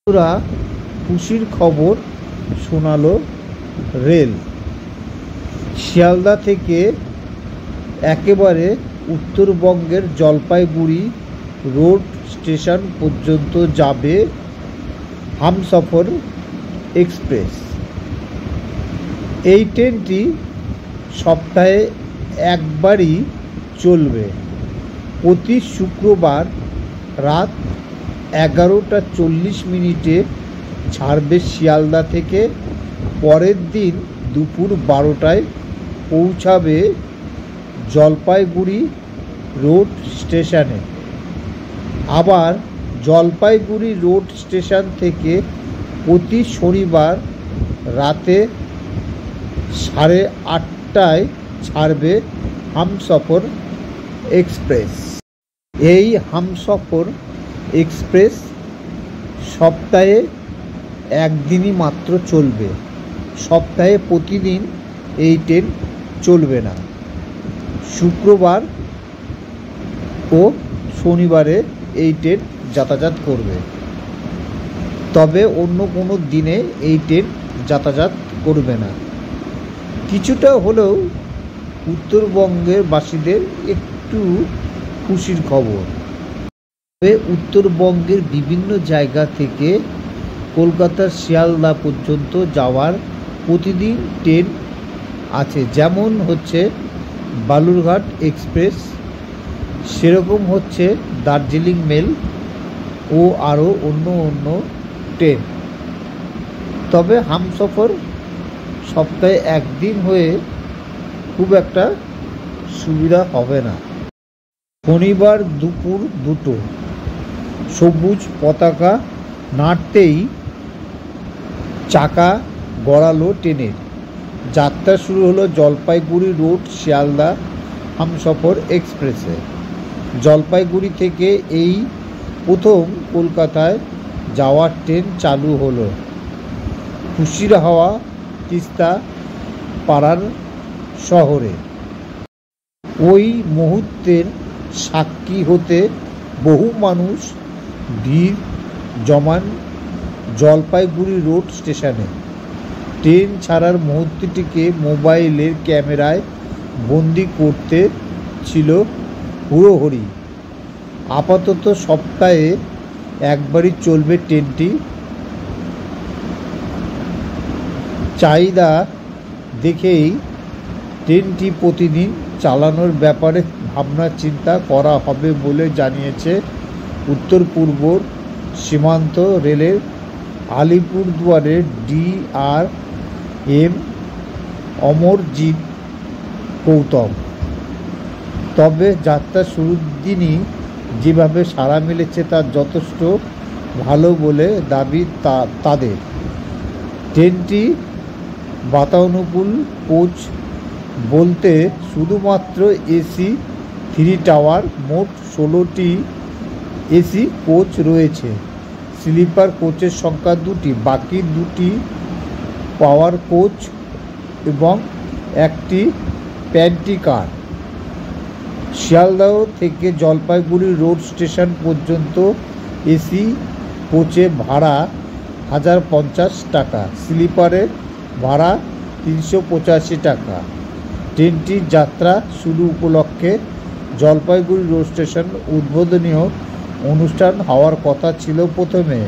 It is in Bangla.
বন্ধুরা, খুশির খবর শোনালো রেল। শিয়ালদা থেকে একেবারে উত্তরবঙ্গের জলপাইগুড়ি রোড স্টেশন পর্যন্ত যাবে হামসফর এক্সপ্রেস। এই ট্রেনটি সপ্তাহে একবারই চলবে। প্রতি শুক্রবার রাত 11:40 ছাড়বে শিয়ালদা থেকে। পরের দিন দুপুর 12টায় পৌঁছাবে জলপাইগুড়ি রোড স্টেশনে। আবার জলপাইগুড়ি রোড স্টেশন থেকে প্রতি শনিবার রাতে 8:30টায় ছাড়বে হামসফর এক্সপ্রেস। এই হামসফর এক্সপ্রেস সপ্তাহে একদিনই মাত্র চলবে। সপ্তাহে প্রতিদিন এই ট্রেন চলবে না। শুক্রবার ও শনিবারে এই ট্রেন যাতায়াত করবে, তবে অন্য কোনো দিনে এই ট্রেন যাতায়াত করবে না। কিছুটা হলেও উত্তরবঙ্গের বাসীদের একটু খুশির খবর। উত্তরবঙ্গের বিভিন্ন জায়গা থেকে কলকাতার শিয়ালদা পর্যন্ত যাওয়ার প্রতিদিন ট্রেন আছে। যেমন হচ্ছে বালুরঘাট এক্সপ্রেস, সেরকম হচ্ছে দার্জিলিং মেল ও আরও অন্য ট্রেন। তবে হামসফর সপ্তাহে একদিন হয়ে খুব একটা সুবিধা হবে না। শনিবার দুপুর 2টো সবুজ পতাকা নাড়তেই চাকা গড়ালো ট্রেনের। যাত্রা শুরু হলো জলপাইগুড়ি রোড শিয়ালদা হামসফর এক্সপ্রেসে। জলপাইগুড়ি থেকে এই প্রথম কলকাতায় যাওয়ার ট্রেন চালু হলো। খুশির হাওয়া তিস্তা পাড়ার শহরে। ওই মুহূর্তের সাক্ষী হতে বহু মানুষ ভিড় জমান জলপাইগুড়ি রোড স্টেশনে। ট্রেন ছাড়ার মুহূর্তটিকে মোবাইলের ক্যামেরায় বন্দি করতে ছিল হুড়োহুড়ি। আপাতত সপ্তাহে একবারই চলবে ট্রেনটি। চাহিদা দেখেই ট্রেনটি প্রতিদিন চালানোর ব্যাপারে ভাবনা চিন্তা করা হবে বলে জানিয়েছে উত্তর পূর্ব সীমান্ত রেলের আলিপুরদুয়ারের DRM অমরজিৎ গৌতম। তবে যাত্রা শুরুর দিনই যেভাবে সাড়া মিলেছে তা যথেষ্ট ভালো বলে দাবি তাদের। ট্রেনটি বাতানুকূল কোচ বলতে শুধুমাত্র AC 3 টাওয়ার। মোট 16টি AC কোচ রয়েছে। স্লিপার কোচের সংখ্যা 2টি, বাকি 2টি পাওয়ার কোচ এবং একটি প্যান্ট্রি কার। শিয়ালদহ থেকে জলপাইগুড়ি রোড স্টেশন পর্যন্ত AC কোচে ভাড়া 1050 টাকা, স্লিপারে ভাড়া 385 টাকা। ট্রেনটির যাত্রা শুরু উপলক্ষে জলপাইগুড়ি রোড স্টেশন উদ্বোধনী অনুষ্ঠান হওয়ার কথা ছিল প্রথমে।